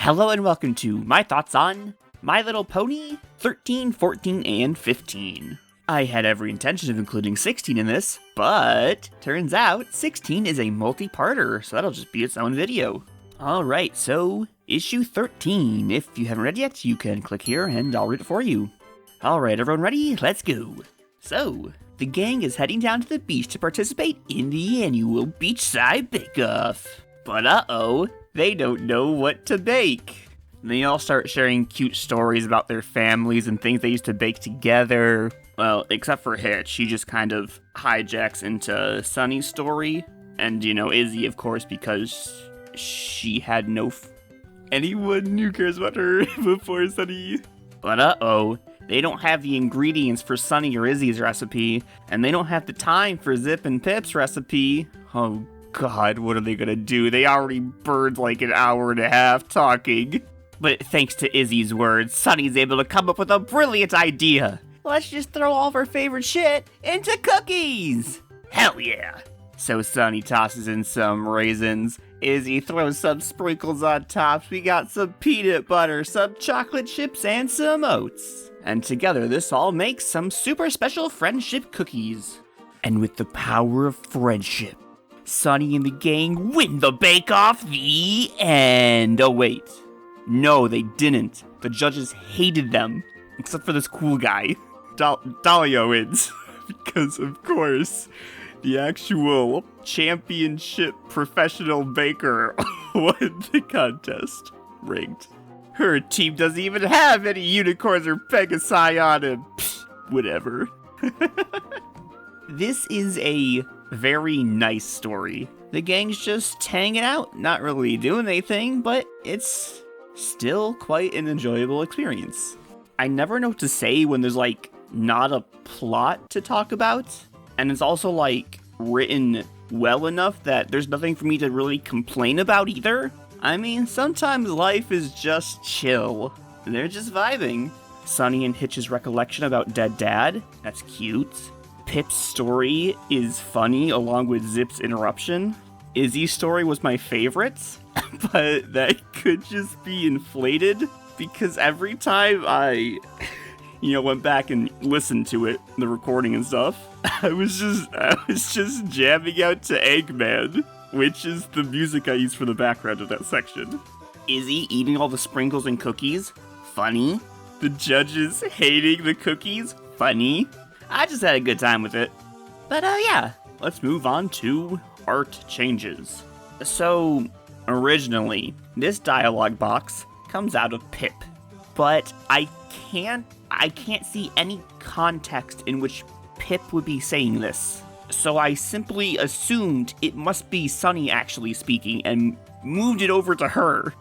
Hello and welcome to my thoughts on My Little Pony 13, 14, and 15. I had every intention of including 16 in this, but turns out 16 is a multi-parter, so that'll just be its own video. Alright, so issue 13. If you haven't read yet, you can click here and I'll read it for you. Alright, everyone ready? Let's go. So, the gang is heading down to the beach to participate in the annual beachside bake-off. But uh-oh, they don't know what to bake. They all start sharing cute stories about their families and things they used to bake together. Well, except for Hitch, she just kind of hijacks into Sunny's story. And, Izzy, of course, because she had anyone who cares about her before Sunny. But uh-oh, they don't have the ingredients for Sunny or Izzy's recipe, and they don't have the time for Zip and Pip's recipe. Oh god, what are they gonna do? They already burned like an hour and a half talking. But thanks to Izzy's words, Sunny's able to come up with a brilliant idea. Let's just throw all of our favorite shit into cookies! Hell yeah! So Sunny tosses in some raisins, Izzy throws some sprinkles on top, we got some peanut butter, some chocolate chips, and some oats. And together this all makes some super special friendship cookies. And with the power of friendship, Sunny and the gang win the bake-off, the end. Oh wait, no they didn't. The judges hated them, except for this cool guy. Dahlia wins, because of course, the actual championship professional baker won the contest. Rigged. Her team doesn't even have any unicorns or Pegasi on him. Pfft, whatever. This is a very nice story. The gang's just hanging out, not really doing anything, but it's still quite an enjoyable experience. I never know what to say when there's not a plot to talk about, and it's also written well enough that there's nothing for me to really complain about either. I mean, sometimes life is just chill. They're just vibing. Sunny and Hitch's recollection about dead dad, that's cute. Pip's story is funny along with Zip's interruption. Izzy's story was my favorite, but that could just be inflated because every time I went back and listened to it, the recording and stuff, I was just jamming out to Eggman, which is the music I use for the background of that section. Izzy eating all the sprinkles and cookies? Funny. The judges hating the cookies? Funny. I just had a good time with it. But yeah, let's move on to art changes. So, originally, this dialogue box comes out of Pip, but I can't see any context in which Pip would be saying this. So I simply assumed it must be Sunny actually speaking and moved it over to her.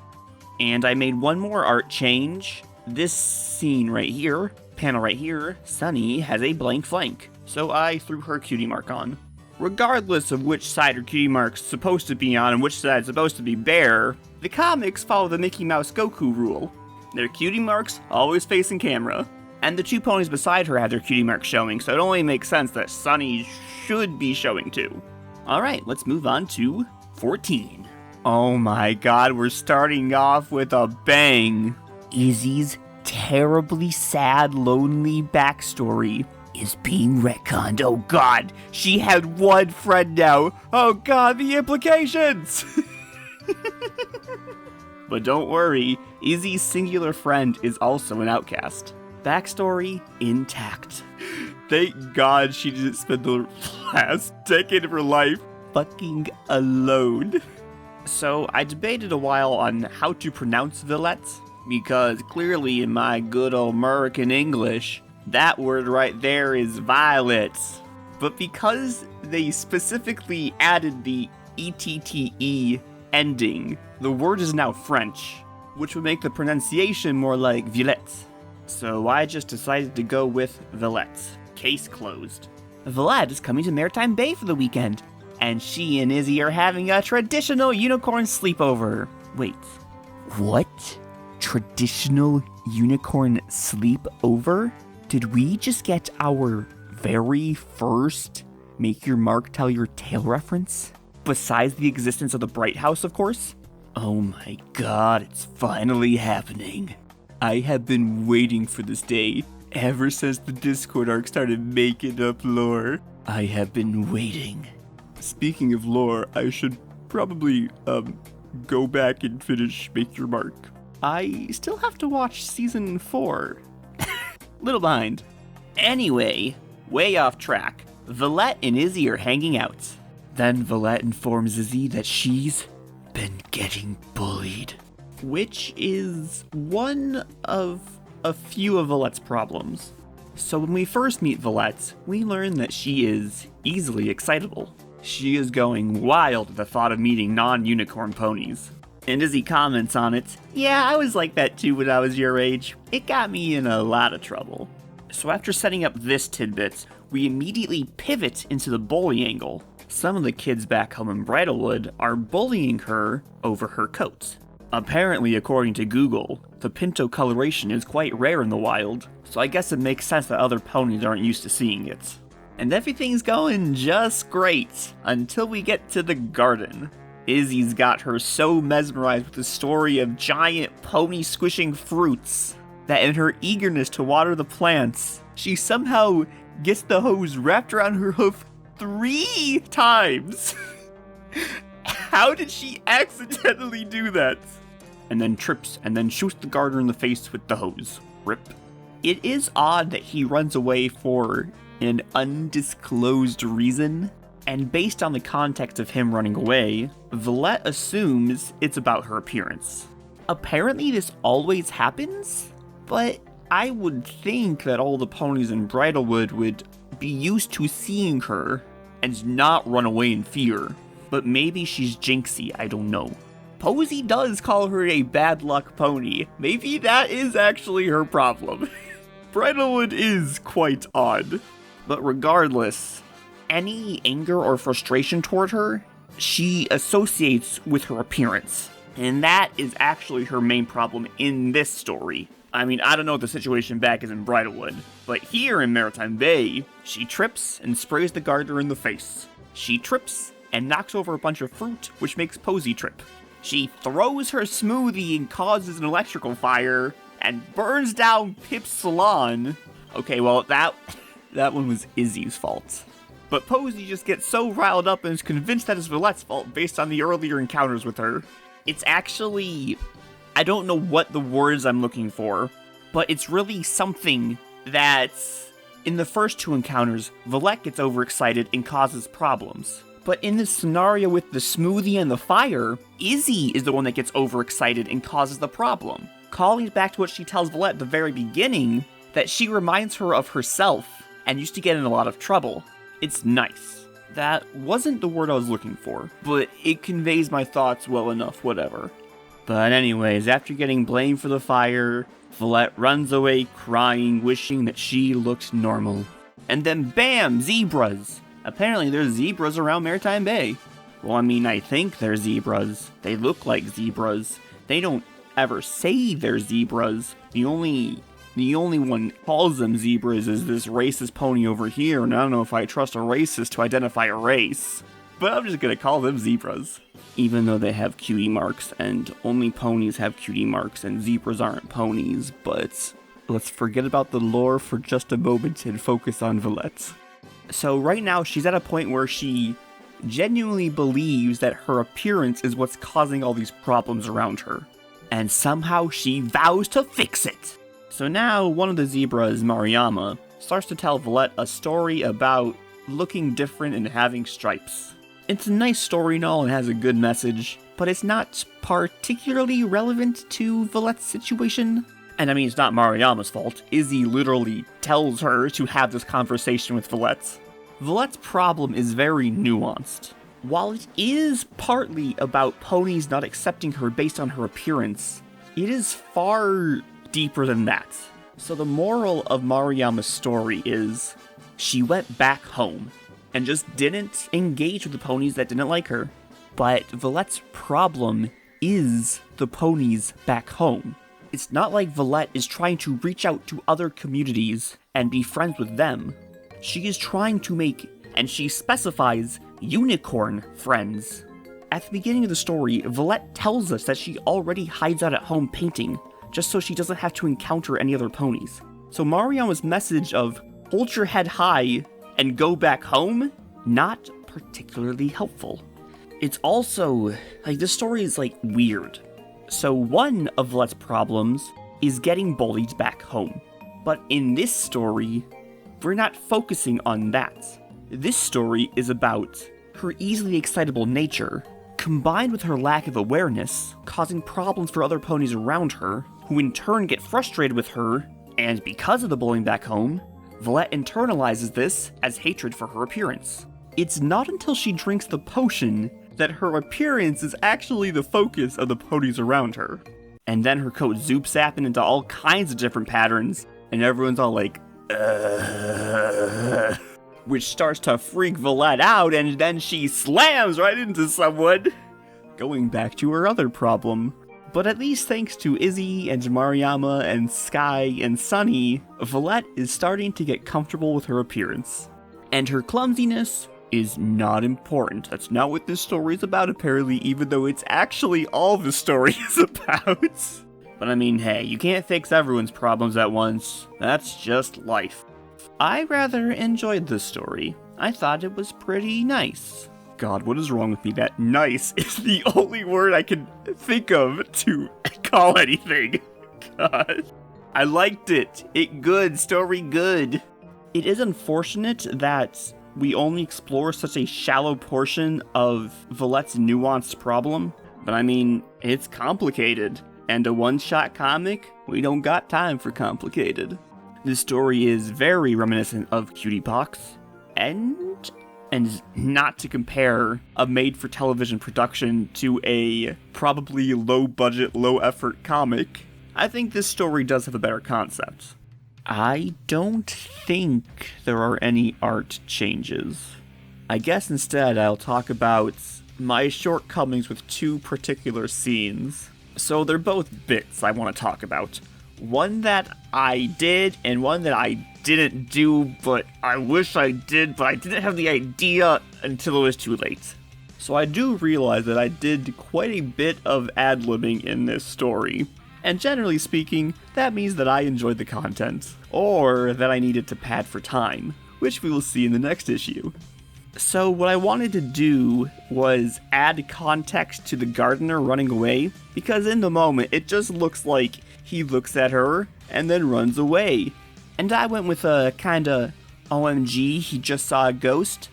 And I made one more art change. This scene right here, panel right here, Sunny has a blank flank. So I threw her cutie mark on. Regardless of which side her cutie mark's supposed to be on and which side's supposed to be bare, the comics follow the Mickey Mouse Goku rule. Their cutie marks always facing camera. And the two ponies beside her had their cutie marks showing, so it only makes sense that Sunny should be showing too. Alright, let's move on to 14. Oh my god, we're starting off with a bang. Izzy's terribly sad, lonely backstory is being retconned. Oh god, she had one friend now. Oh god, the implications! But don't worry, Izzy's singular friend is also an outcast. Backstory intact. Thank God she didn't spend the last decade of her life fucking alone. So I debated a while on how to pronounce violette, because clearly in my good old American English, that word right there is violet. But because they specifically added the ETTE ending, the word is now French, which would make the pronunciation more like violette. So I just decided to go with Violette. Case closed. Violette is coming to Maritime Bay for the weekend, and she and Izzy are having a traditional unicorn sleepover. Wait, what? Traditional unicorn sleepover? Did we just get our very first Make Your Mark Tell Your Tale reference? Besides the existence of the Bright House, of course? Oh my god, it's finally happening. I have been waiting for this day ever since the Discord arc started making up lore. I have been waiting. Speaking of lore, I should probably, go back and finish Make Your Mark. I still have to watch season 4. Little behind. Anyway, way off track. Violette and Izzy are hanging out. Then Violette informs Izzy that she's been getting bullied, which is one of a few of Violette's problems. So when we first meet Violette, we learn that she is easily excitable. She is going wild at the thought of meeting non-unicorn ponies. And Izzy comments on it, "Yeah, I was like that too when I was your age. It got me in a lot of trouble." So after setting up this tidbit, we immediately pivot into the bully angle. Some of the kids back home in Bridalwood are bullying her over her coat. Apparently, according to Google, the pinto coloration is quite rare in the wild, so I guess it makes sense that other ponies aren't used to seeing it. And everything's going just great, until we get to the garden. Izzy's got her so mesmerized with the story of giant pony squishing fruits, that in her eagerness to water the plants, she somehow gets the hose wrapped around her hoof 3 times. How did she accidentally do that? And then trips and then shoots the gardener in the face with the hose. Rip. It is odd that he runs away for an undisclosed reason, and based on the context of him running away, Violette assumes it's about her appearance. Apparently this always happens, but I would think that all the ponies in Bridalwood would be used to seeing her and not run away in fear. But maybe she's jinxy, I don't know. Posey does call her a bad luck pony. Maybe that is actually her problem. Bridalwood is quite odd. But regardless, any anger or frustration toward her, she associates with her appearance. And that is actually her main problem in this story. I mean, I don't know what the situation back is in Bridalwood, but here in Maritime Bay, she trips and sprays the gardener in the face. She trips and knocks over a bunch of fruit, which makes Posey trip. She throws her smoothie and causes an electrical fire, and burns down Pip's salon. Okay, well, that one was Izzy's fault. But Posey just gets so riled up and is convinced that it's Violette's fault based on the earlier encounters with her. It's actually, I don't know what the words I'm looking for, but it's really something that, in the first 2 encounters, Violette gets overexcited and causes problems. But in this scenario with the smoothie and the fire, Izzy is the one that gets overexcited and causes the problem. Calling back to what she tells Violette at the very beginning, that she reminds her of herself and used to get in a lot of trouble. It's nice. That wasn't the word I was looking for, but it conveys my thoughts well enough, whatever. But anyways, after getting blamed for the fire, Violette runs away crying, wishing that she looked normal. And then bam, zebras! Apparently there's zebras around Maritime Bay. Well, I mean, I think they're zebras. They look like zebras. They don't ever say they're zebras. The only one calls them zebras is this racist pony over here, and I don't know if I trust a racist to identify a race. But I'm just gonna call them zebras. Even though they have cutie marks, and only ponies have cutie marks, and zebras aren't ponies, but let's forget about the lore for just a moment and focus on Violette. So right now, she's at a point where she genuinely believes that her appearance is what's causing all these problems around her. And somehow she vows to fix it. So now, one of the zebras, Mariama, starts to tell Violette a story about looking different and having stripes. It's a nice story and all and has a good message, but it's not particularly relevant to Violette's situation. And I mean, it's not Mariama's fault. Izzy literally tells her to have this conversation with Violette. Violette's problem is very nuanced. While it is partly about ponies not accepting her based on her appearance, it is far deeper than that. So the moral of Mariama's story is, she went back home and just didn't engage with the ponies that didn't like her. But Violette's problem is the ponies back home. It's not like Violette is trying to reach out to other communities and be friends with them. She is trying to make, and she specifies, unicorn friends. At the beginning of the story, Violette tells us that she already hides out at home painting, just so she doesn't have to encounter any other ponies. So Mariama's message of hold your head high and go back home, not particularly helpful. It's also, this story is, weird. So one of Violette's problems is getting bullied back home. But in this story, we're not focusing on that. This story is about her easily excitable nature, combined with her lack of awareness, causing problems for other ponies around her, who in turn get frustrated with her, and because of the bullying back home, Violette internalizes this as hatred for her appearance. It's not until she drinks the potion that her appearance is actually the focus of the ponies around her. And then her coat zoop-zapping into all kinds of different patterns, and everyone's all like, which starts to freak Violette out, and then she slams right into someone, going back to her other problem. But at least thanks to Izzy and Mariama and Sky and Sunny, Violette is starting to get comfortable with her appearance. And her clumsiness is not important. That's not what this story is about, apparently, even though it's actually all the story is about. But I mean, hey, you can't fix everyone's problems at once. That's just life. I rather enjoyed this story. I thought it was pretty nice. God, what is wrong with me? That nice is the only word I can think of to call anything. God. I liked it. It good. Story good. It is unfortunate that we only explore such a shallow portion of Violette's nuanced problem. But I mean, it's complicated. And a one-shot comic, we don't got time for complicated. This story is very reminiscent of Cutie Pox, and not to compare a made-for-television production to a probably low-budget, low-effort comic, I think this story does have a better concept. I don't think there are any art changes. I guess instead I'll talk about my shortcomings with two particular scenes. So they're both bits I want to talk about. One that I did and one that I didn't do, but I wish I did, but I didn't have the idea until it was too late. So I do realize that I did quite a bit of ad-libbing in this story. And generally speaking, that means that I enjoyed the content, or that I needed to pad for time, which we will see in the next issue. So what I wanted to do was add context to the gardener running away, because in the moment it just looks like he looks at her and then runs away. And I went with a kinda OMG, he just saw a ghost.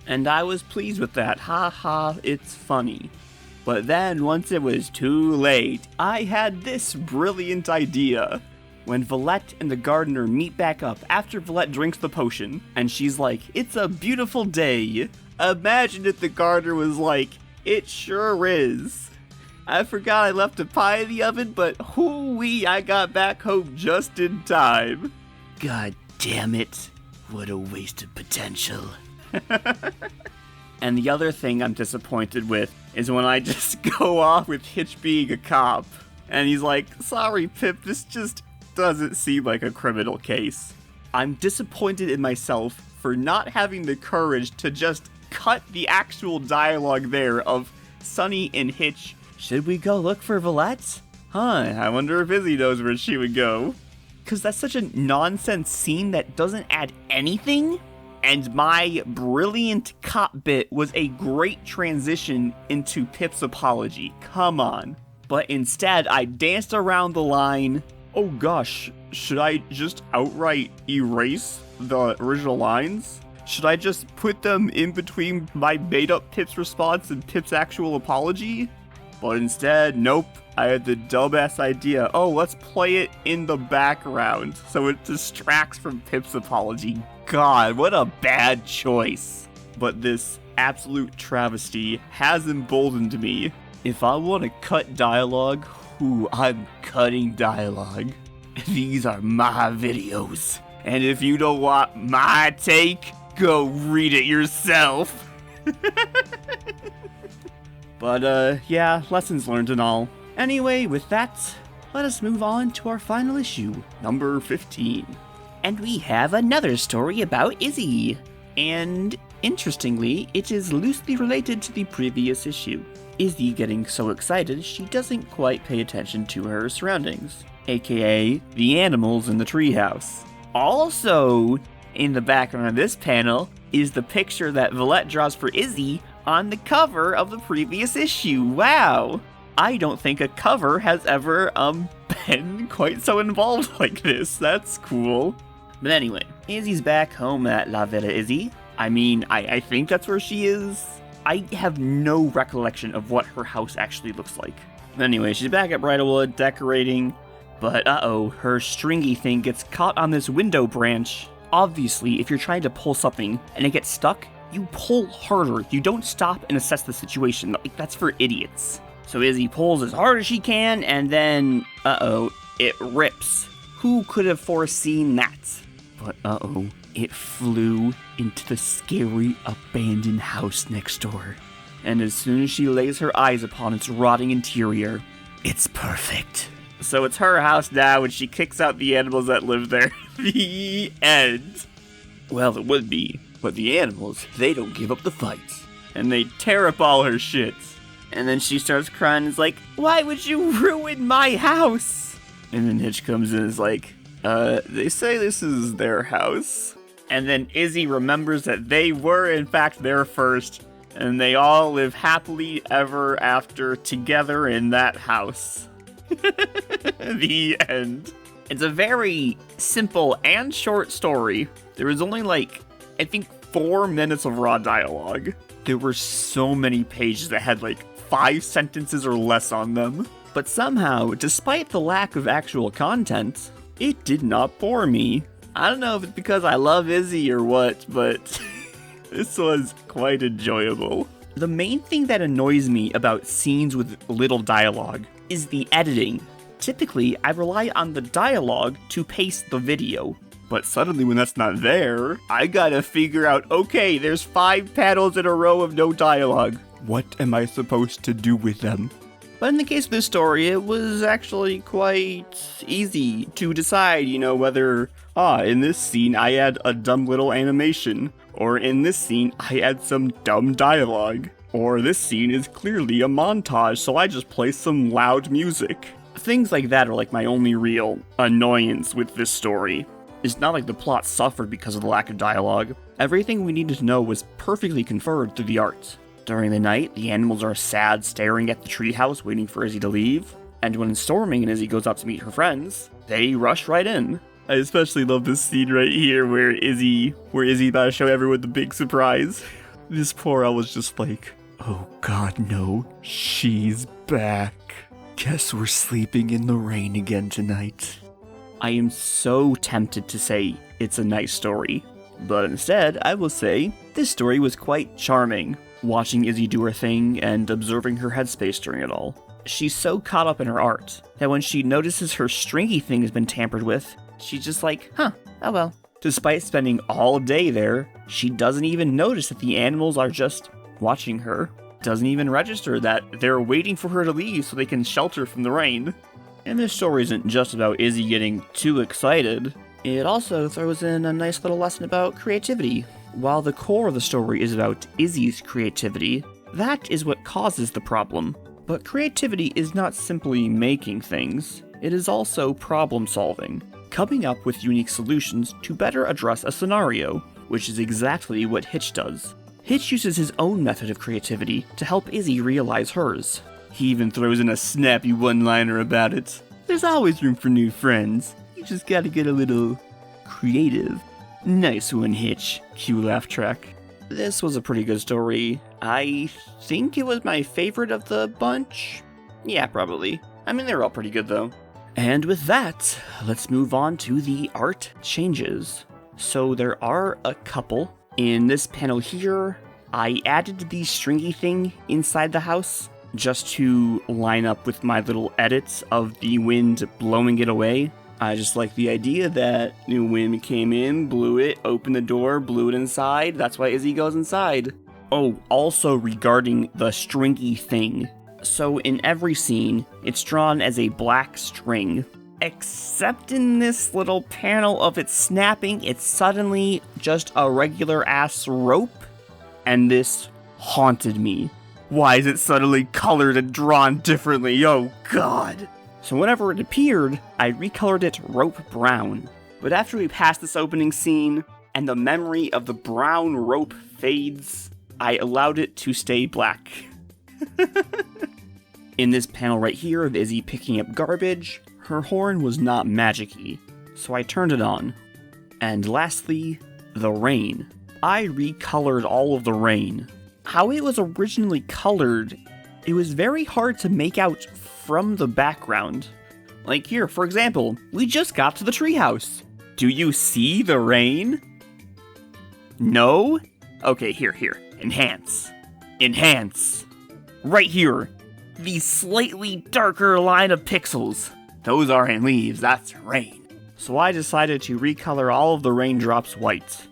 And I was pleased with that, haha, it's funny. But then once it was too late, I had this brilliant idea. When Violette and the gardener meet back up after Violette drinks the potion, and she's like, it's a beautiful day. Imagine if the gardener was like, it sure is. I forgot I left a pie in the oven, but hoo-wee, I got back home just in time. God damn it. What a waste of potential. And the other thing I'm disappointed with is when I just go off with Hitch being a cop. And he's like, sorry Pip, this just doesn't seem like a criminal case. I'm disappointed in myself for not having the courage to just cut the actual dialogue there of Sunny and Hitch. Should we go look for Violette? I wonder if Izzy knows where she would go. Because that's such a nonsense scene that doesn't add anything. And my brilliant cop bit was a great transition into Pip's apology. Come on. But instead, I danced around the line. Oh gosh, should I just outright erase the original lines? Should I just put them in between my made-up Pip's response and Pip's actual apology? But instead, nope. I had the dumbass idea. Oh, let's play it in the background so it distracts from Pip's apology. God, what a bad choice. But this absolute travesty has emboldened me. If I want to cut dialogue, I'm cutting dialogue. These are my videos. And if you don't want my take, go read it yourself. But, yeah, lessons learned and all. Anyway, with that, let us move on to our final issue, number 15. And we have another story about Izzy. And Interestingly, it is loosely related to the previous issue. Izzy getting so excited she doesn't quite pay attention to her surroundings, aka the animals in the treehouse. Also, in the background of this panel is the picture that Violette draws for Izzy on the cover of the previous issue. Wow! I don't think a cover has ever been quite so involved like this. That's cool. But anyway, Izzy's back home at La Villa Izzy. I mean, I think that's where she is. I have no recollection of what her house actually looks like. Anyway, she's back at Bridalwood, decorating, but her stringy thing gets caught on this window branch. Obviously, if you're trying to pull something and it gets stuck, you pull harder. You don't stop and assess the situation. Like, that's for idiots. So Izzy pulls as hard as she can, and then, it rips. Who could have foreseen that? But it flew into the scary abandoned house next door. And as soon as she lays her eyes upon its rotting interior, it's perfect. So it's her house now, and she kicks out the animals that live there. The end. Well, it would be, but the animals, they don't give up the fight. And they tear up all her shit. And then she starts crying and is like, why would you ruin my house? And then Hitch comes in and is like, they say this is their house. And then Izzy remembers that they were in fact there first, and they all live happily ever after together in that house. The end. It's a very simple and short story. There was only I think 4 minutes of raw dialogue. There were so many pages that had 5 sentences or less on them. But somehow, despite the lack of actual content, it did not bore me. I don't know if it's because I love Izzy or what, but this was quite enjoyable. The main thing that annoys me about scenes with little dialogue is the editing. Typically, I rely on the dialogue to pace the video. But suddenly when that's not there, I gotta figure out, okay, there's 5 panels in a row of no dialogue. What am I supposed to do with them? But in the case of this story, it was actually quite easy to decide, whether, in this scene I add a dumb little animation, or in this scene I add some dumb dialogue, or this scene is clearly a montage, so I just play some loud music. Things like that are my only real annoyance with this story. It's not like the plot suffered because of the lack of dialogue. Everything we needed to know was perfectly conferred through the art. During the night, the animals are sad, staring at the treehouse, waiting for Izzy to leave. And when it's storming and Izzy goes out to meet her friends, they rush right in. I especially love this scene right here where Izzy about to show everyone the big surprise. This poor owl was just like, oh god no, she's back. Guess we're sleeping in the rain again tonight. I am so tempted to say it's a nice story, but instead I will say this story was quite charming. Watching Izzy do her thing and observing her headspace during it all. She's so caught up in her art that when she notices her stringy thing has been tampered with, she's just like, oh well. Despite spending all day there, she doesn't even notice that the animals are just watching her. Doesn't even register that they're waiting for her to leave so they can shelter from the rain. And this story isn't just about Izzy getting too excited. It also throws in a nice little lesson about creativity. While the core of the story is about Izzy's creativity, that is what causes the problem. But creativity is not simply making things, it is also problem solving, coming up with unique solutions to better address a scenario, which is exactly what Hitch does. Hitch uses his own method of creativity to help Izzy realize hers. He even throws in a snappy one-liner about it. There's always room for new friends, you just gotta get a little creative. Nice one, Hitch. Cue laugh track. This was a pretty good story. I think it was my favorite of the bunch. Yeah, probably. I mean, they're all pretty good though. And with that, let's move on to the art changes. So there are a couple. In this panel here, I added the stringy thing inside the house just to line up with my little edits of the wind blowing it away. I just like the idea that the wind came in, blew it, opened the door, blew it inside. That's why Izzy goes inside. Oh, also regarding the stringy thing. So in every scene, it's drawn as a black string. Except in this little panel of it snapping, it's suddenly just a regular ass rope. and this haunted me. Why is it suddenly colored and drawn differently? Oh god. So whenever it appeared, I recolored it rope brown. But after we passed this opening scene, and the memory of the brown rope fades, I allowed it to stay black. In this panel right here of Izzy picking up garbage, her horn was not magic-y, so I turned it on. And lastly, the rain. I recolored all of the rain. How it was originally colored, it was very hard to make out from the background. Like here, for example, we just got to the treehouse. Do you see the rain? No? Okay, here. Enhance. Enhance. Right here. The slightly darker line of pixels. Those aren't leaves, that's rain. So I decided to recolor all of the raindrops white.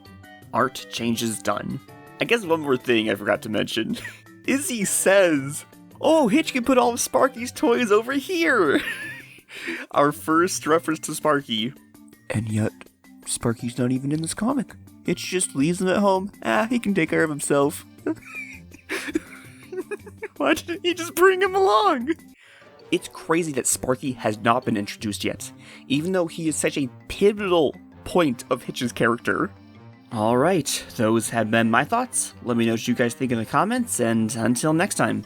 Art changes done. I guess one more thing I forgot to mention. Izzy says, "Oh, Hitch can put all of Sparky's toys over here." Our first reference to Sparky. And yet, Sparky's not even in this comic. Hitch just leaves him at home. He can take care of himself. Why didn't he just bring him along? It's crazy that Sparky has not been introduced yet, even though he is such a pivotal point of Hitch's character. Alright, those have been my thoughts. Let me know what you guys think in the comments, and until next time.